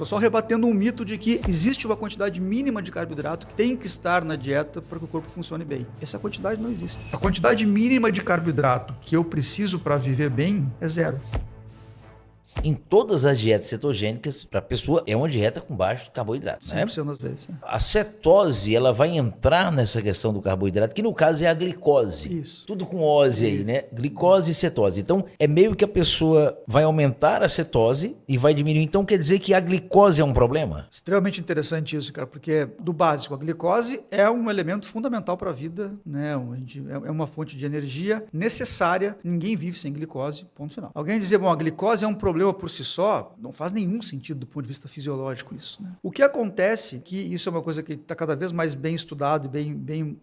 estou só rebatendo um mito de que existe uma quantidade mínima de carboidrato que tem que estar na dieta para que o corpo funcione bem. Essa quantidade não existe. A quantidade mínima de carboidrato que eu preciso para viver bem é 0. Em todas as dietas cetogênicas, para a pessoa, é uma dieta com baixo carboidrato, né? 100% das vezes. A cetose, ela vai entrar nessa questão do carboidrato, que no caso é a glicose. Isso. Tudo com ose aí, né? Glicose e cetose. Então, é meio que a pessoa vai aumentar a cetose e vai diminuir. Então, quer dizer que a glicose é um problema? Extremamente interessante isso, cara, porque do básico, a glicose é um elemento fundamental para a vida, né? É uma fonte de energia necessária. Ninguém vive sem glicose, ponto final. Alguém dizer, bom, a glicose é um problema por si só, não faz nenhum sentido do ponto de vista fisiológico isso, né? O que acontece, que isso é uma coisa que está cada vez mais bem estudado e bem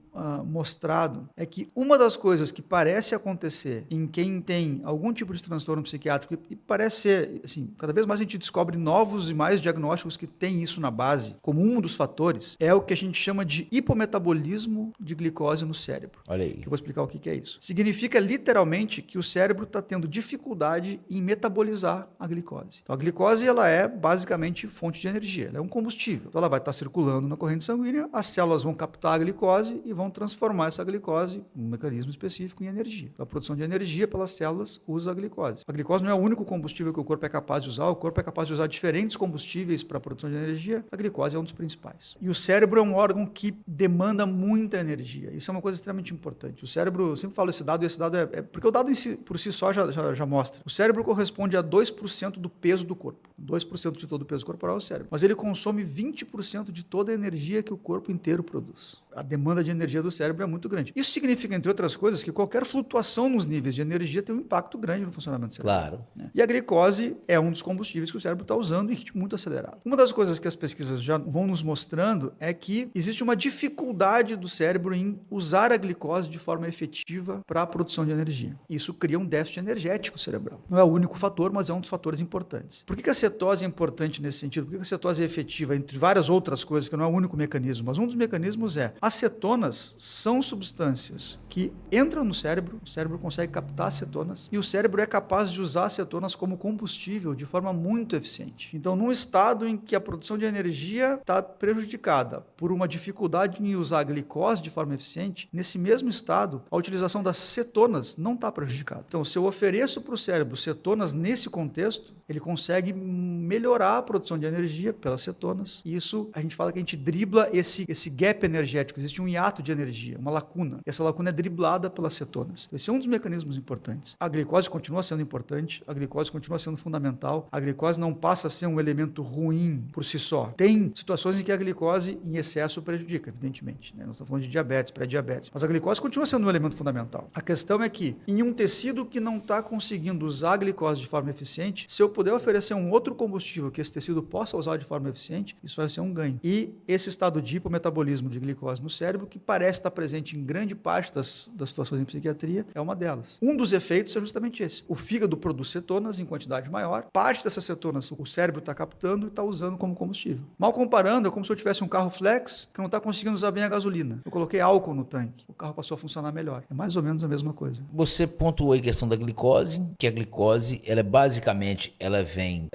mostrado, é que uma das coisas que parece acontecer em quem tem algum tipo de transtorno psiquiátrico, e parece ser, assim, cada vez mais a gente descobre novos e mais diagnósticos que tem isso na base, como um dos fatores, é o que a gente chama de hipometabolismo de glicose no cérebro. Olha aí. Que eu vou explicar o que é isso. Significa literalmente que o cérebro está tendo dificuldade em metabolizar a glicose. Então, a glicose, ela é basicamente fonte de energia, ela é um combustível. Então, ela vai estar circulando na corrente sanguínea, as células vão captar a glicose e vão transformar essa glicose, um mecanismo específico, em energia. Então, a produção de energia pelas células usa a glicose. A glicose não é o único combustível que o corpo é capaz de usar, o corpo é capaz de usar diferentes combustíveis para a produção de energia, a glicose é um dos principais. E o cérebro é um órgão que demanda muita energia. Isso é uma coisa extremamente importante. O cérebro, eu sempre falo esse dado é porque o dado por si só já mostra. O cérebro corresponde a 2% do peso do corpo. 2% de todo o peso corporal é o cérebro. Mas ele consome 20% de toda a energia que o corpo inteiro produz. A demanda de energia do cérebro é muito grande. Isso significa, entre outras coisas, que qualquer flutuação nos níveis de energia tem um impacto grande no funcionamento cerebral. Claro. Né? E a glicose é um dos combustíveis que o cérebro está usando em ritmo muito acelerado. Uma das coisas que as pesquisas já vão nos mostrando é que existe uma dificuldade do cérebro em usar a glicose de forma efetiva para a produção de energia. Isso cria um déficit energético cerebral. Não é o único fator, mas é um dos fatores importantes. Por que a cetose é importante nesse sentido? Por que a cetose é efetiva, entre várias outras coisas, que não é o único mecanismo? Mas um dos mecanismos é, as cetonas são substâncias que entram no cérebro, o cérebro consegue captar as cetonas, e o cérebro é capaz de usar as cetonas como combustível de forma muito eficiente. Então, num estado em que a produção de energia está prejudicada por uma dificuldade em usar a glicose de forma eficiente, nesse mesmo estado, a utilização das cetonas não está prejudicada. Então, se eu ofereço para o cérebro cetonas nesse contexto, ele consegue melhorar a produção de energia pelas cetonas. E isso, a gente fala que a gente dribla esse gap energético. Existe um hiato de energia, uma lacuna. Essa lacuna é driblada pelas cetonas. Esse é um dos mecanismos importantes. A glicose continua sendo importante, a glicose continua sendo fundamental. A glicose não passa a ser um elemento ruim por si só. Tem situações em que a glicose em excesso prejudica, evidentemente. Né? Nós estamos falando de diabetes, pré-diabetes. Mas a glicose continua sendo um elemento fundamental. A questão é que, em um tecido que não está conseguindo usar a glicose de forma eficiente, se eu puder oferecer um outro combustível que esse tecido possa usar de forma eficiente, isso vai ser um ganho. E esse estado de hipometabolismo de glicose no cérebro, que parece estar presente em grande parte das situações em psiquiatria, é uma delas. Um dos efeitos é justamente esse. O fígado produz cetonas em quantidade maior, parte dessas cetonas o cérebro está captando e está usando como combustível. Mal comparando, é como se eu tivesse um carro flex que não está conseguindo usar bem a gasolina. Eu coloquei álcool no tanque, o carro passou a funcionar melhor. É mais ou menos a mesma coisa. Você pontuou aí a questão da glicose, que a glicose, ela basicamente, ela vem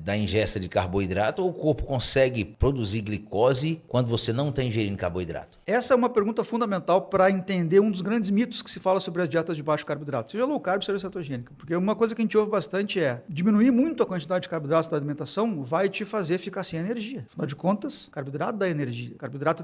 da ingesta de carboidrato, ou o corpo consegue produzir glicose quando você não está ingerindo carboidrato? Essa é uma pergunta fundamental para entender um dos grandes mitos que se fala sobre as dietas de baixo carboidrato, seja low carb, seja cetogênica. Porque uma coisa que a gente ouve bastante é diminuir muito a quantidade de carboidratos da alimentação vai te fazer ficar sem energia. Afinal de contas, carboidrato dá energia. Carboidrato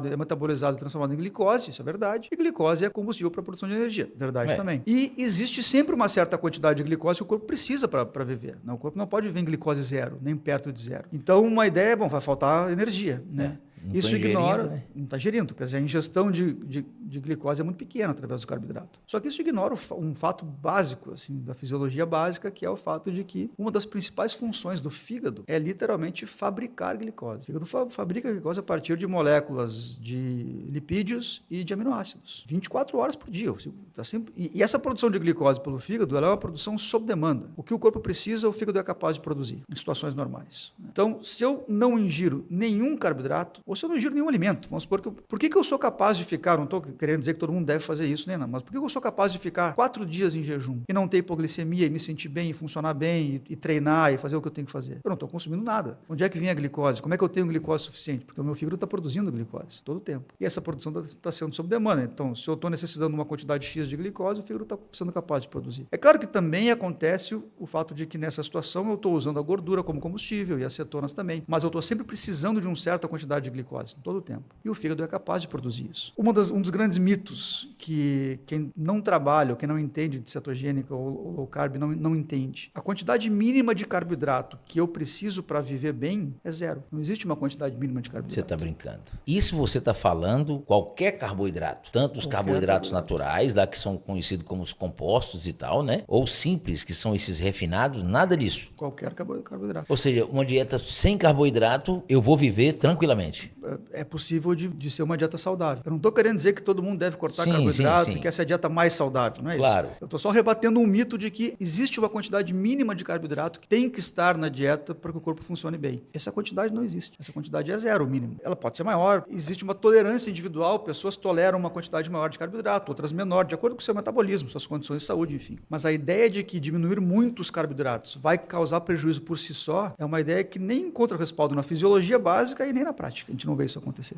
é metabolizado e transformado em glicose, isso é verdade. E glicose é combustível para a produção de energia, verdade também. E existe sempre uma certa quantidade de glicose que o corpo precisa para viver. O corpo não pode viver em glicose zero, nem perto de zero. Então, uma ideia é, vai faltar energia, né? Isso ignora, né? Não está gerindo, quer dizer, a ingestão de glicose é muito pequena através do carboidrato. Só que isso ignora um fato básico, assim, da fisiologia básica, que é o fato de que uma das principais funções do fígado é literalmente fabricar glicose. O fígado fabrica glicose a partir de moléculas de lipídios e de aminoácidos. 24 horas por dia. Tá sempre... E essa produção de glicose pelo fígado, ela é uma produção sob demanda. O que o corpo precisa, o fígado é capaz de produzir em situações normais. Então, se eu não ingiro nenhum carboidrato, ou se eu não ingiro nenhum alimento, vamos supor que por que eu sou capaz de ficar, não estou querendo dizer que todo mundo deve fazer isso, né? Não. Mas por que eu sou capaz de ficar 4 dias em jejum e não ter hipoglicemia e me sentir bem e funcionar bem e treinar e fazer o que eu tenho que fazer? Eu não estou consumindo nada. Onde é que vem a glicose? Como é que eu tenho glicose suficiente? Porque o meu fígado está produzindo glicose todo o tempo. E essa produção está sendo sob demanda. Então, se eu estou necessitando de uma quantidade X de glicose, o fígado está sendo capaz de produzir. É claro que também acontece o fato de que nessa situação eu estou usando a gordura como combustível e as cetonas também, mas eu estou sempre precisando de uma certa quantidade de glicose todo o tempo. E o fígado é capaz de produzir isso. Um dos grandes mitos que quem não trabalha ou quem não entende de cetogênica ou low carb não entende. A quantidade mínima de carboidrato que eu preciso para viver bem é zero. Não existe uma quantidade mínima de carboidrato. Você está brincando. Isso você está falando qualquer carboidrato, tanto os carboidratos naturais, lá que são conhecidos como os compostos e tal, né? Ou simples, que são esses refinados, nada disso. Qualquer carboidrato. Ou seja, uma dieta sem carboidrato, eu vou viver tranquilamente. É possível de ser uma dieta saudável. Eu não estou querendo dizer que todo mundo deve cortar carboidrato e que essa é a dieta mais saudável, não é claro. isso? Eu estou só rebatendo um mito de que existe uma quantidade mínima de carboidrato que tem que estar na dieta para que o corpo funcione bem. Essa quantidade não existe. Essa quantidade é zero, o mínimo. Ela pode ser maior. Existe uma tolerância individual. Pessoas toleram uma quantidade maior de carboidrato, outras menor, de acordo com o seu metabolismo, suas condições de saúde, enfim. Mas a ideia de que diminuir muito os carboidratos vai causar prejuízo por si só é uma ideia que nem encontra respaldo na fisiologia básica e nem na prática. A gente não vê isso acontecer.